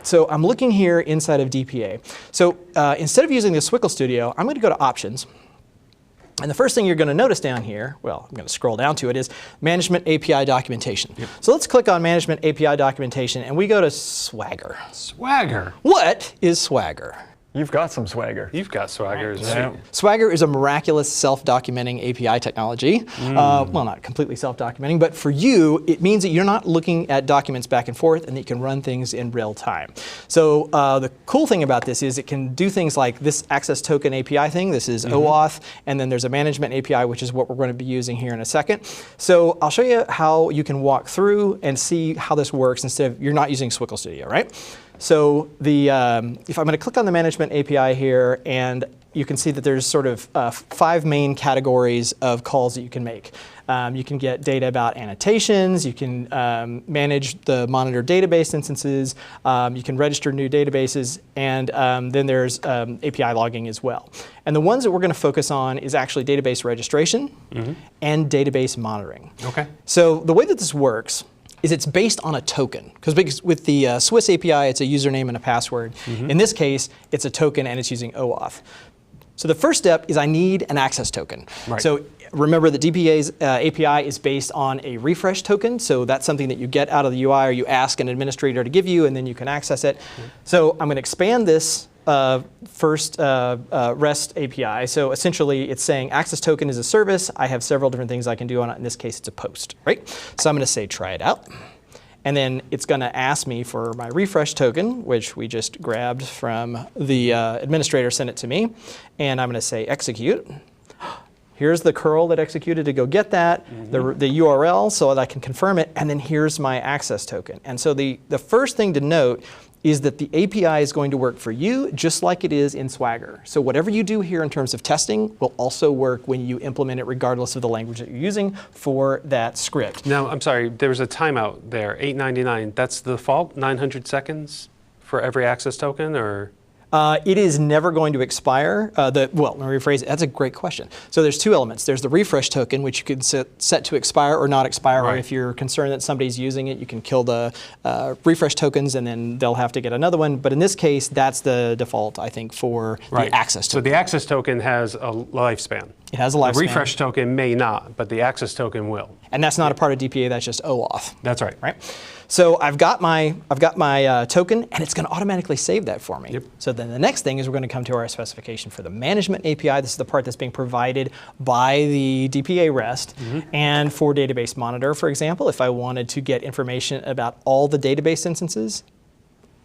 So I'm looking here inside of DPA. So instead of using the SWCL Studio, I'm going to go to Options. And the first thing you're going to notice down here, well, I'm going to scroll down to it, is Management API Documentation. Yep. So let's click on Management API Documentation, and we go to Swagger. Swagger? What is Swagger? You've got some swagger. You've got Swagger. Yeah. Swagger is a miraculous self-documenting API technology. Well, not completely self-documenting, but for you, it means that you're not looking at documents back and forth and that you can run things in real time. So the cool thing about this is it can do things like this access token API thing. This is OAuth, and then there's a management API, which is what we're going to be using here in a second. So I'll show you how you can walk through and see how this works instead of, you're not using SWCL Studio, right? So if I'm going to click on the management API here, and you can see that there's sort of 5 main categories of calls that you can make. You can get data about annotations, you can manage the monitor database instances, you can register new databases, and then there's API logging as well. And the ones that we're going to focus on is actually database registration and database monitoring. Okay. So the way that this works is it's based on a token. Because with the Swiss API, it's a username and a password. In this case, it's a token and it's using OAuth. So the first step is I need an access token. Right. So remember that DPA's API is based on a refresh token. So that's something that you get out of the UI, or you ask an administrator to give you, and then you can access it. So I'm going to expand this first REST API. So essentially, it's saying access token is a service. I have several different things I can do on it. In this case, it's a post, right? So I'm going to say try it out. And then it's going to ask me for my refresh token, which we just grabbed from the administrator, sent it to me. And I'm going to say execute. Here's the curl that executed to go get that, the URL so that I can confirm it, and then here's my access token. And so the first thing to note is that the API is going to work for you just like it is in Swagger. So whatever you do here in terms of testing will also work when you implement it regardless of the language that you're using for that script. Now, I'm sorry, there was a timeout there, $8.99. That's the default, 900 seconds for every access token, or? It is never going to expire. Well, let me rephrase it. That's a great question. So there's 2 elements. There's the refresh token, which you can set to expire or not expire. Right. Or if you're concerned that somebody's using it, you can kill the refresh tokens, and then they'll have to get another one. But in this case, that's the default, I think, for the access token. So the access token has a lifespan. It has a lifespan. The refresh token may not, but the access token will. And that's not a part of DPA. That's just OAuth. That's right. Right. So I've got my token, and it's going to automatically save that for me. Yep. So then the next thing is we're going to come to our specification for the management API. This is the part that's being provided by the DPA REST. And for Database Monitor, for example, if I wanted to get information about all the database instances,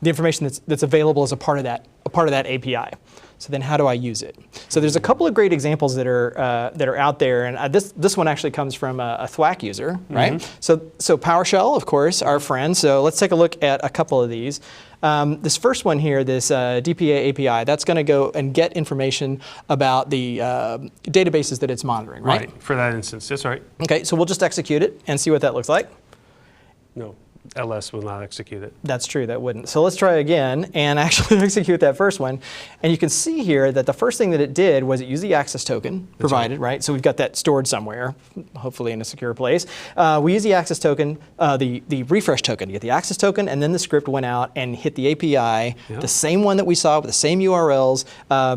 the information that's available as a part of that API. So then how do I use it? So there's a couple of great examples that are out there, and this one actually comes from a Thwack user, right? So PowerShell, of course, our friend. So let's take a look at a couple of these. This first one here, this DPA API, that's going to go and get information about the databases that it's monitoring, right? Right, for that instance, that's right. Okay, so we'll just execute it and see what that looks like. No. LS will not execute it. That's true, that wouldn't. So let's try again and actually execute that first one. And you can see here that the first thing that it did was it used the access token provided, right? So we've got that stored somewhere, hopefully in a secure place. We use the access token, the refresh token to get the access token, and then the script went out and hit the API, the same one that we saw with the same URLs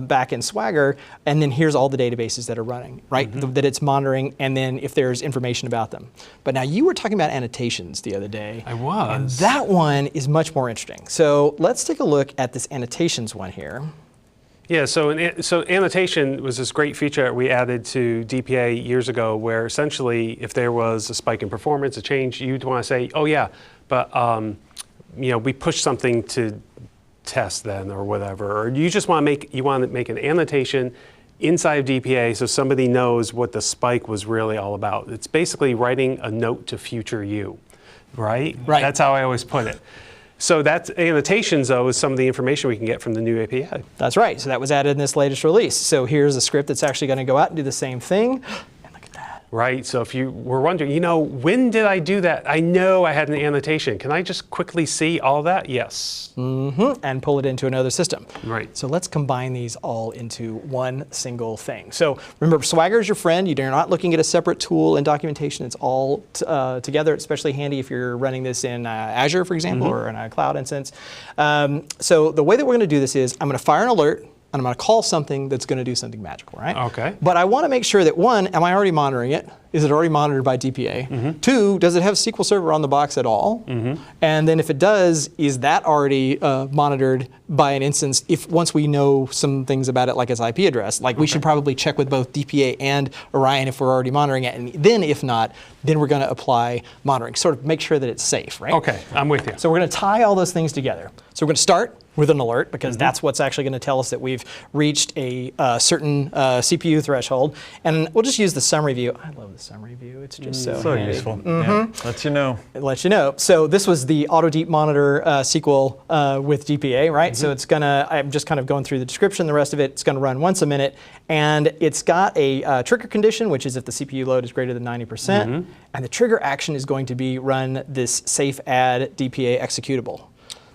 back in Swagger, and then here's all the databases that are running, right? That it's monitoring, and then if there's information about them. But now you were talking about annotations the other day. I was. And that one is much more interesting. So let's take a look at this annotations one here. Yeah, so annotation was this great feature that we added to DPA years ago, where essentially if there was a spike in performance, a change, you'd want to say, oh yeah, but we pushed something to test then or whatever, or you just want to make an annotation inside of DPA so somebody knows what the spike was really all about. It's basically writing a note to future you. Right? That's how I always put it. So that's annotations, though, is some of the information we can get from the new API. That's right. So that was added in this latest release. So here's a script that's actually going to go out and do the same thing. And look at that. right? So if you were wondering, when did I do that? I know I had an annotation. Can I just quickly see all that? Yes. And pull it into another system. Right. So let's combine these all into one single thing. So remember, Swagger is your friend. You're not looking at a separate tool and documentation. It's all together. It's especially handy if you're running this in Azure, for example, or in a cloud instance. So the way that we're going to do this is I'm going to fire an alert, and I'm going to call something that's going to do something magical, right? Okay. But I want to make sure that, one, am I already monitoring it? Is it already monitored by DPA? Two, does it have SQL Server on the box at all? And then if it does, is that already monitored by an instance once we know some things about it, like its IP address? Like we should probably check with both DPA and Orion if we're already monitoring it. And then if not, then we're going to apply monitoring, sort of make sure that it's safe, right? Okay, I'm with you. So we're going to tie all those things together. So we're going to start with an alert, because that's what's actually going to tell us that we've reached a certain CPU threshold. And we'll just use the summary view. I love the summary view. It's just so handy. useful. Yeah. Lets you know. It lets you know. So this was the Auto Deep Monitor SQL with DPA, right? So it's gonna, I'm just kind of going through the description, the rest of it, it's gonna run once a minute. And it's got a trigger condition, which is if the CPU load is greater than 90%. And the trigger action is going to be run this safe add DPA executable.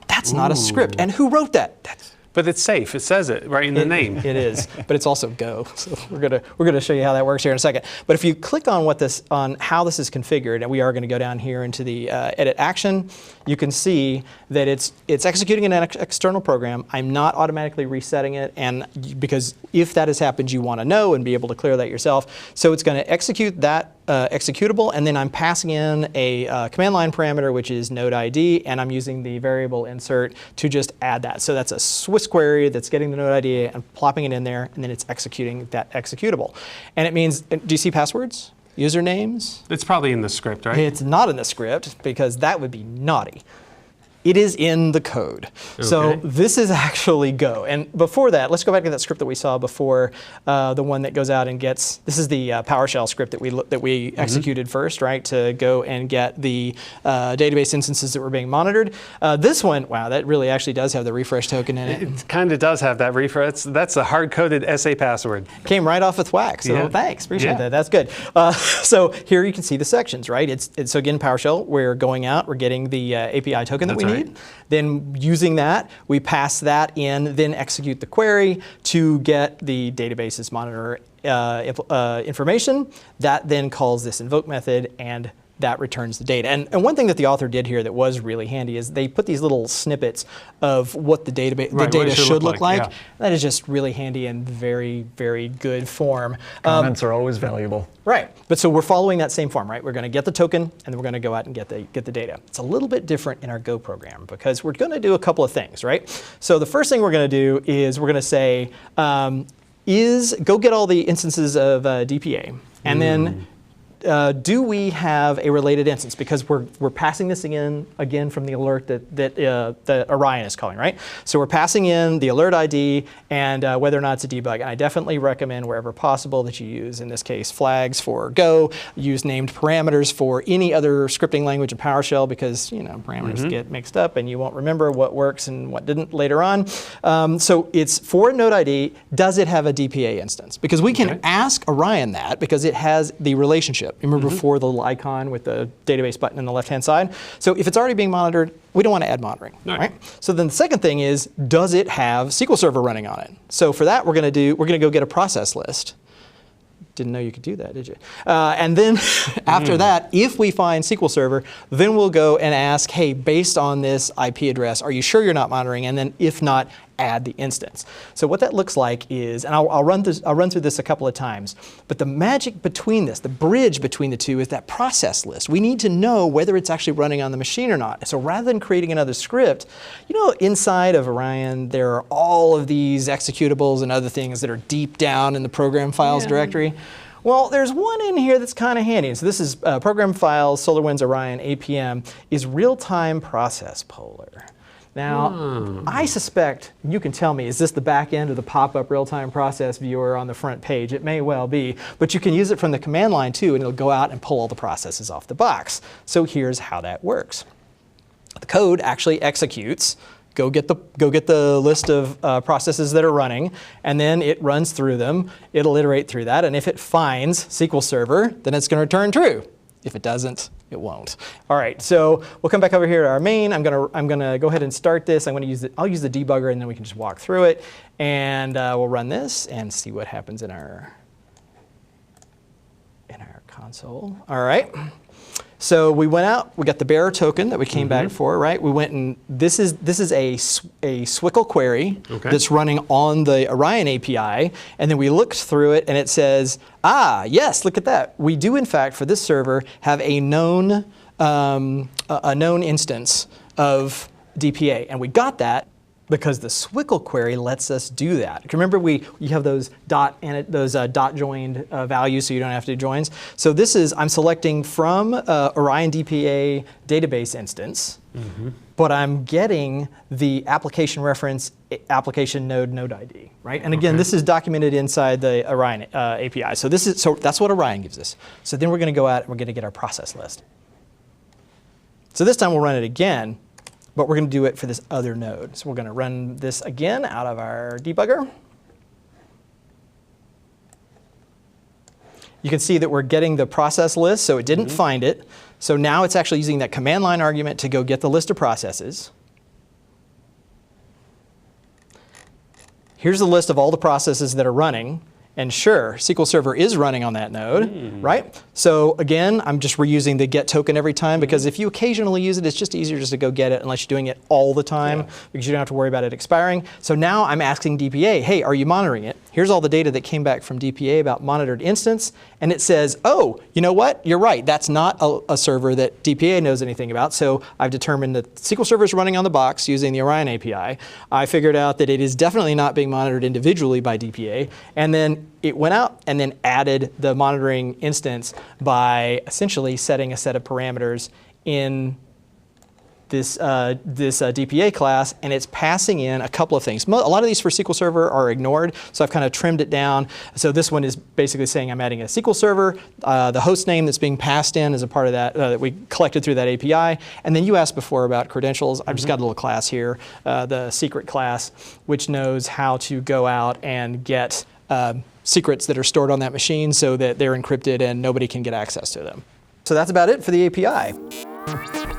That's not a script. And who wrote that? But it's safe. It says it right in the name. It is, but it's also Go. So we're gonna show you how that works here in a second. But if you click on how this is configured, and we are going to go down here into the edit action, you can see that it's executing an external program. I'm not automatically resetting it, and because if that has happened, you want to know and be able to clear that yourself. So it's going to execute that executable, and then I'm passing in a command line parameter, which is node ID, and I'm using the variable insert to just add that. So that's a Swiss query that's getting the node ID and plopping it in there, and then it's executing that executable. And it means, do you see passwords? Usernames? It's probably in the script, right? It's not in the script, because that would be naughty. It is in the code. So this is actually Go. And before that, let's go back to that script that we saw before, the one that goes out and gets, this is the PowerShell script that we executed first, right, to go and get the database instances that were being monitored. This one, wow, that really actually does have the refresh token in it. It kind of does have that refresh. That's a hard-coded SA password. Came right off of Thwack, so thanks, appreciate that. That's good. So here you can see the sections, right? So again, PowerShell, we're going out, we're getting the API token that we need. Then using that, we pass that in, then execute the query to get the database's monitor information. That then calls this invoke method, and that returns the data. And one thing that the author did here that was really handy is they put these little snippets of what the data should look like. Yeah. That is just really handy and very, very good form. Comments are always valuable. Right, but so we're following that same form, right? We're going to get the token, and then we're going to go out and get the data. It's a little bit different in our Go program, because we're going to do a couple of things, right? So the first thing we're going to do is we're going to say, go get all the instances of DPA, and then do we have a related instance? Because we're passing this again from the alert that Orion is calling, right? So we're passing in the alert ID and whether or not it's a debug. And I definitely recommend wherever possible that you use, in this case, flags for Go, use named parameters for any other scripting language in PowerShell, because parameters get mixed up and you won't remember what works and what didn't later on. So it's for node ID, does it have a DPA instance? Because we can ask Orion that, because it has the relationship. Remember before the little icon with the database button on the left-hand side? So if it's already being monitored, we don't want to add monitoring, right? So then the second thing is, does it have SQL Server running on it? So for that, we're going to go get a process list. Didn't know you could do that, did you? And then after that, if we find SQL Server, then we'll go and ask, hey, based on this IP address, are you sure you're not monitoring? And then if not, add the instance. So what that looks like is, and I'll run through this a couple of times, but the magic between this, the bridge between the two, is that process list. We need to know whether it's actually running on the machine or not. So rather than creating another script, inside of Orion, there are all of these executables and other things that are deep down in the program files directory. Well, there's one in here that's kind of handy. So this is program files, SolarWinds Orion APM, is real-time process poller. Now, I suspect, you can tell me, is this the back end of the pop-up real-time process viewer on the front page? It may well be, but you can use it from the command line too, and it'll go out and pull all the processes off the box. So here's how that works. The code actually executes go get the list of processes that are running, and then it runs through them. It'll iterate through that, and if it finds SQL Server, then it's going to return true. If it doesn't, it won't. All right, so we'll come back over here to our main. I'm gonna go ahead and start this. I'll use the debugger, and then we can just walk through it, and we'll run this and see what happens in our console. All right. So we went out, we got the bearer token that we came back for, right? We went and this is a SWCL query that's running on the Orion API, and then we looked through it and it says, yes, look at that. We do in fact for this server have a known instance of DPA, and we got that because the SWCL query lets us do that. Remember, you have those dot joined values, so you don't have to do joins. So this is, I'm selecting from Orion DPA database instance, but I'm getting the application reference, application node ID, right? And again, this is documented inside the Orion API. So that's what Orion gives us. So then we're going to go out and we're going to get our process list. So this time we'll run it again, but we're going to do it for this other node. So we're going to run this again out of our debugger. You can see that we're getting the process list, so it didn't find it. So now it's actually using that command line argument to go get the list of processes. Here's the list of all the processes that are running. And sure, SQL Server is running on that node, right? So again, I'm just reusing the get token every time, because if you occasionally use it, it's just easier just to go get it unless you're doing it all the time, because you don't have to worry about it expiring. So now I'm asking DPA, hey, are you monitoring it? Here's all the data that came back from DPA about monitored instance, and it says, oh, you know what? You're right. That's not a server that DPA knows anything about. So I've determined that SQL Server is running on the box using the Orion API. I figured out that it is definitely not being monitored individually by DPA, and then it went out and then added the monitoring instance by essentially setting a set of parameters in this DPA class, and it's passing in a couple of things. A lot of these for SQL Server are ignored, so I've kind of trimmed it down. So this one is basically saying I'm adding a SQL Server, the host name that's being passed in as a part of that that we collected through that API, and then you asked before about credentials. I've just got a little class here, the secret class, which knows how to go out and get secrets that are stored on that machine so that they're encrypted and nobody can get access to them. So that's about it for the API.